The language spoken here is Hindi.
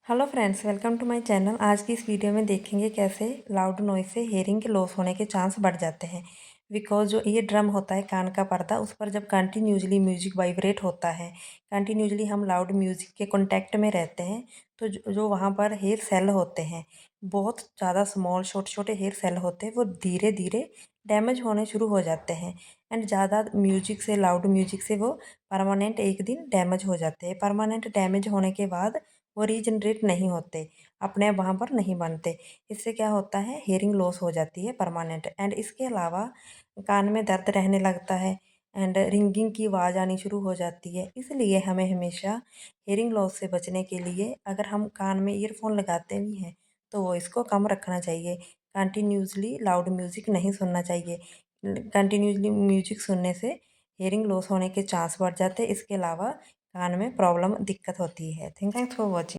Hello friends, welcome to my channel. आज की इस वीडियो में देखेंगे कैसे लाउड नॉइज से हेयरिंग के लॉस होने के चांस बढ़ जाते हैं। बिकॉज जो ये ड्रम होता है कान का पर्दा, उस पर जब कंटिन्यूसली म्यूजिक वाइब्रेट होता है, कंटिन्यूसली हम लाउड म्यूजिक के कांटेक्ट में रहते हैं, तो जो वहाँ पर हेयर सेल होते हैं, बहुत ज़्यादा स्मॉल छोटे छोटे हेयर सेल होते हैं, वो धीरे धीरे डैमेज होने शुरू हो जाते हैं। एंड ज़्यादा म्यूजिक से, लाउड म्यूजिक से वो परमानेंट एक दिन डैमेज हो जाते हैं। परमानेंट डैमेज होने के बाद वो रीजनरेट नहीं होते, अपने वहाँ पर नहीं बनते। इससे क्या होता है, हेयरिंग लॉस हो जाती है परमानेंट। एंड इसके अलावा कान में दर्द रहने लगता है एंड रिंगिंग की आवाज़ आनी शुरू हो जाती है। इसलिए हमें हमेशा हेयरिंग लॉस से बचने के लिए, अगर हम कान में ईयरफोन लगाते भी हैं तो वो इसको कम रखना चाहिए। कंटिन्यूसली लाउड म्यूज़िक नहीं सुनना चाहिए। कंटिन्यूसली म्यूजिक सुनने से हेयरिंग लॉस होने के चांस बढ़ जाते हैं। इसके अलावा कान में प्रॉब्लम दिक्कत होती है। Thanks for watching.